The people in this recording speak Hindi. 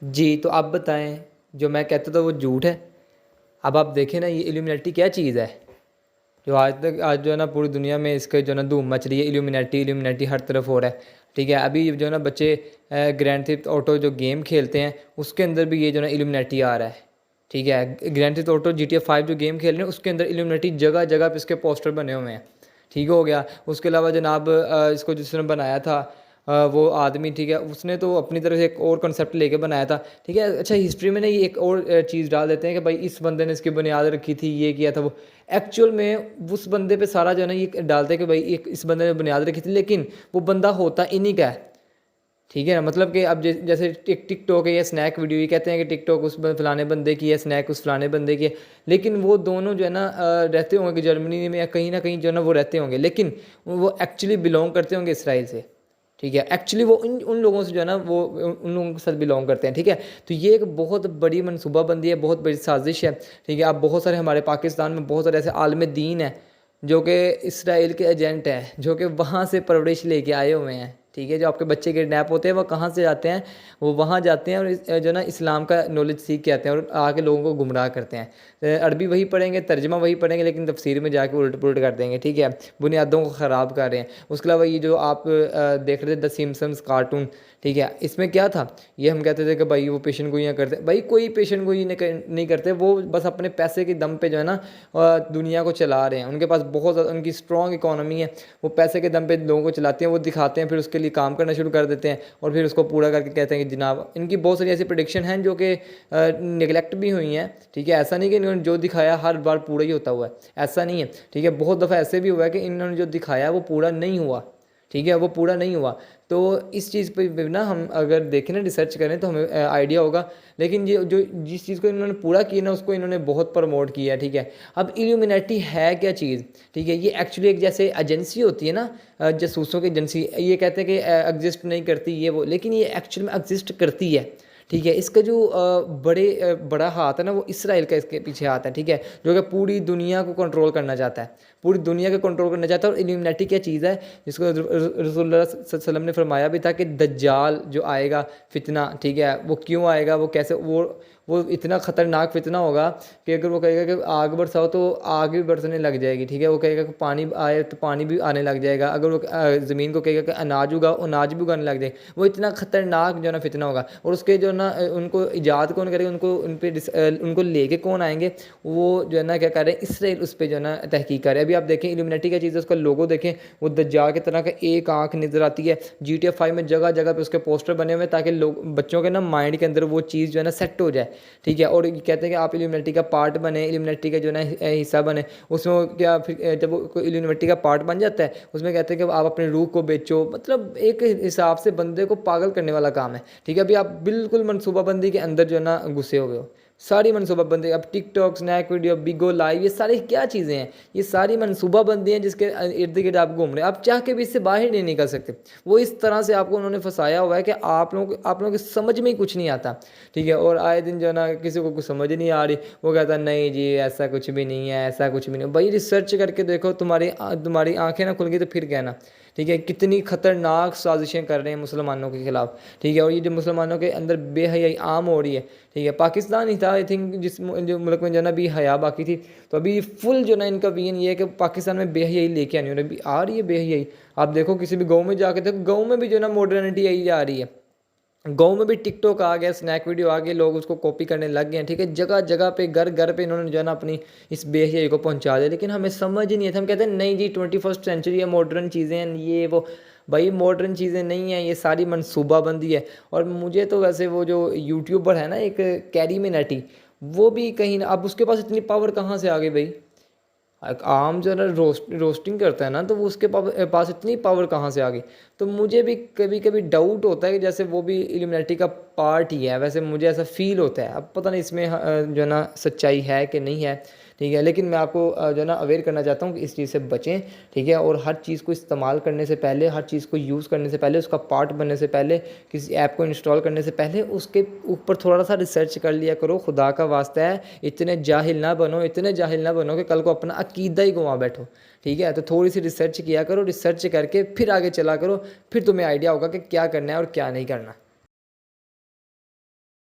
जी, तो आप बताएँ, जो मैं कहता था वो झूठ है? अब आप देखें ना, ये इल्यूमिनेटी क्या चीज़ है? जो आज जो है ना पूरी दुनिया में इसके जो है ना धूम मच रही है, इल्यूमिनेटी इल्यूमिनेटी हर तरफ हो रहा है, ठीक है। अभी जो है ना बच्चे ग्रैंड थेफ्ट ऑटो जो गेम खेलते हैं, उसके अंदर भी ये जो है ना इल्यूमिनेटी आ रहा है, ठीक है। ग्रैंड थेफ्ट ऑटो GTA 5 जो गेम खेल रहे हैं, उसके अंदर इल्यूमिनेटी जगह जगह पे इसके पोस्टर बने हुए हैं, ठीक हो गया। उसके अलावा जनाब इसको जिसने बनाया था वो आदमी, ठीक है, उसने तो अपनी तरफ से एक और कंसेप्ट लेके बनाया था, ठीक है। अच्छा, हिस्ट्री में ना ये एक और चीज़ डाल देते हैं कि भाई इस बंदे ने इसकी बुनियाद रखी थी, ये किया था वो। एक्चुअल में उस बंदे पे सारा जो है ना ये डालते हैं कि भाई एक इस बंदे ने बुनियाद रखी थी, लेकिन वो बंदा होता इन्हीं का है, ठीक है ना। मतलब कि अब जैसे टिकटॉक है या स्नैक वीडियो, ये कहते हैं कि टिकटॉक उस फलाने बंदे की है, स्नैक उस फलाने बंदे की है, लेकिन वो दोनों जो है ना रहते होंगे जर्मनी में या कहीं ना कहीं जो है ना वो रहते होंगे, लेकिन वो एक्चुअली बिलोंग करते होंगे इसराइल से, ठीक है। एक्चुअली वो उन लोगों से जो है ना वो उन लोगों के साथ बिलोंग करते हैं, ठीक है। तो ये एक बहुत बड़ी मनसूबाबंदी है, बहुत बड़ी साजिश है, ठीक है। अब बहुत सारे हमारे पाकिस्तान में बहुत सारे ऐसे आलम दीन हैं जो कि इसराइल के एजेंट हैं, जो कि वहाँ से परवरिश लेके आए हुए हैं, ठीक है। जो आपके बच्चे किडनैप होते हैं वो कहाँ से जाते हैं? वो वहाँ जाते हैं और जो ना इस्लाम का नॉलेज सीख के आते हैं और आके लोगों को गुमराह करते हैं। अरबी वही पढ़ेंगे, तर्जमा वही पढ़ेंगे, लेकिन तफसीर में जाके उलट पुलट कर देंगे, ठीक है। बुनियादों को ख़राब कर रहे हैं। उसके अलावा ये जो आप देख रहे थे द सिम्पसन्स कार्टून, ठीक है, इसमें क्या था? ये हम कहते थे कि भाई वो पेशन गोइयाँ करते, भाई कोई पेशन गोई नहीं करते, वो बस अपने पैसे के दम पे जो है ना दुनिया को चला रहे हैं। उनके पास बहुत ज़्यादा उनकी स्ट्रॉन्ग इकोनॉमी है, वो पैसे के दम पे लोगों को चलाते हैं, वो दिखाते हैं, फिर उसके लिए काम करना शुरू कर देते हैं और फिर उसको पूरा करके कहते हैं कि जनाब। इनकी बहुत सारी ऐसी प्रेडिक्शन हैं जो कि निगलेक्ट भी हुई हैं, ठीक है। ऐसा नहीं कि इन्होंने जो दिखाया हर बार पूरा ही होता हुआ है, ऐसा नहीं है, ठीक है। बहुत दफ़ा ऐसे भी हुआ है कि इन्होंने जो दिखाया वो पूरा नहीं हुआ, ठीक है, वो पूरा नहीं हुआ। तो इस चीज़ पे ना हम अगर देखें ना, रिसर्च करें, तो हमें आइडिया होगा। लेकिन ये जो जिस चीज़ को इन्होंने पूरा किया ना, उसको इन्होंने बहुत प्रमोट किया है, ठीक है। अब इल्यूमिनेटी है क्या चीज़? ठीक है, ये एक्चुअली एक जैसे एजेंसी होती है ना, जासूसों की एजेंसी। ये कहते हैं कि एग्जिस्ट नहीं करती ये वो, लेकिन ये एक्चुअल में एग्जिस्ट करती है, ठीक है। इसका जो बड़ा हाथ है ना, वो इसराइल का इसके पीछे हाथ है, ठीक है, जो कि पूरी दुनिया को कंट्रोल करना चाहता है, पूरी दुनिया को कंट्रोल करना चाहता है। और इल्यूमिनेटी क्या चीज़ है, जिसको रसूलुल्लाह सल्लल्लाहु अलैहि वसल्लम ने फरमाया भी था कि दज्जाल जो आएगा फितना, ठीक है, वो क्यों आएगा, वो कैसे, वो इतना ख़तरनाक फितना होगा कि अगर वो कहेगा कि आग बरसाओ तो आग भी बरसने लग जाएगी, ठीक है। वो कहेगा कि पानी आए तो पानी भी आने लग जाएगा। अगर वो ज़मीन को कहेगा कि अनाज उगाओ, अनाज भी उगाने लग जाएगा। वो इतना ख़तरनाक जो है ना फितना होगा। और उसके जो ना उनको ईजाद कौन करेगा, उनको लेके कौन आएंगे, वो जो है ना क्या कर रहे हैं, इसराइल उस पर जो है ना तहकीक कर रहे हैं। अभी आप देखें इल्यूमिनेटी क्या चीज़ है, उसका लोगो देखें, वो दज्जाल की तरह का एक आँख नज़र आती है। GTA 5 में जगह जगह पे उसके पोस्टर बने हुए हैं, ताकि लोग बच्चों के ना माइंड के अंदर वो चीज़ जो है ना सेट हो जाए, ठीक है। और ये कहते हैं कि आप इल्यूमिनेटी का पार्ट बने, इल्यूमिनेटी का जो है ना हिस्सा बने। उसमें क्या, फिर जब वो इल्यूमिनेटी का पार्ट बन जाता है, उसमें कहते हैं कि आप अपनी रूह को बेचो। मतलब एक हिसाब से बंदे को पागल करने वाला काम है, ठीक है। अभी आप बिल्कुल मनसूबाबंदी के अंदर जो है ना घुसे हो गए हो, सारी मनसूबाबंदी। अब टिकटॉक, स्नैक वीडियो, बिगो लाइव, ये सारी क्या चीज़ें हैं? ये सारी मनसूबाबंदी हैं जिसके इर्द गिर्द आप घूम रहे हैं। आप चाह के भी इससे बाहर नहीं निकल सकते। वो इस तरह से आपको उन्होंने फंसाया हुआ है कि आप लोगों की समझ में ही कुछ नहीं आता, ठीक है। और आए दिन जो है ना किसी को कुछ समझ नहीं आ रही, वो कहता है नहीं जी ऐसा कुछ भी नहीं है, ऐसा कुछ भी नहीं। भाई रिसर्च करके देखो, तुम्हारी आंखें ना खुल गई तो फिर कहना, ठीक है। कितनी ख़तरनाक साजिशें कर रहे हैं मुसलमानों के ख़िलाफ़, ठीक है। और ये जो मुसलमानों के अंदर बेहयाई आम हो रही है, ठीक है। पाकिस्तान ही था आई थिंक जो मुल्क में जो ना भी हया बाकी थी, तो अभी फुल जो ना इनका विजन ये है कि पाकिस्तान में बेहयाई लेके आनी, और अभी आ रही है बेहयाई। आप देखो किसी भी गाँव में जाके देखो, गाँव में भी जो ना मॉडर्निटी आई जा रही है। गाँव में भी टिकटॉक आ गया, स्नैक वीडियो आ गए, लोग उसको कॉपी करने लग गए हैं, ठीक है। जगह जगह पे, घर घर पे इन्होंने जो है ना अपनी इस बेहयाई को पहुंचा दिया। लेकिन हमें समझ ही नहीं है, हम कहते हैं नहीं जी 21st सेंचुरी है, मॉडर्न चीज़ें हैं ये वो। भाई मॉडर्न चीज़ें नहीं हैं, ये सारी मनसूबाबंदी है। और मुझे तो वैसे वो जो यूट्यूबर है ना एक कैरी मिनाटी, वो भी कहीं ना, अब उसके पास इतनी पावर कहाँ से आ गई भाई? एक आम जो है ना रोस्टिंग करता है ना, तो वो उसके पास इतनी पावर कहाँ से आ गई? तो मुझे भी कभी कभी डाउट होता है कि जैसे वो भी इल्यूमिनेटी का पार्ट ही है, वैसे मुझे ऐसा फील होता है। अब पता नहीं इसमें जो है ना सच्चाई है कि नहीं है, ठीक है। लेकिन मैं आपको जो है ना अवेयर करना चाहता हूँ कि इस चीज़ से बचें, ठीक है। और हर चीज़ को इस्तेमाल करने से पहले, हर चीज़ को यूज़ करने से पहले, उसका पार्ट बनने से पहले, किसी ऐप को इंस्टॉल करने से पहले उसके ऊपर थोड़ा सा रिसर्च कर लिया करो। खुदा का वास्ता है, इतने जाहिल ना बनो, इतने जाहिल ना बनो कि कल को अपना अकीदा ही गंवा बैठो, ठीक है। तो थोड़ी सी रिसर्च किया करो, रिसर्च करके फिर आगे चला करो, फिर तुम्हें आइडिया होगा कि क्या करना है और क्या नहीं करना।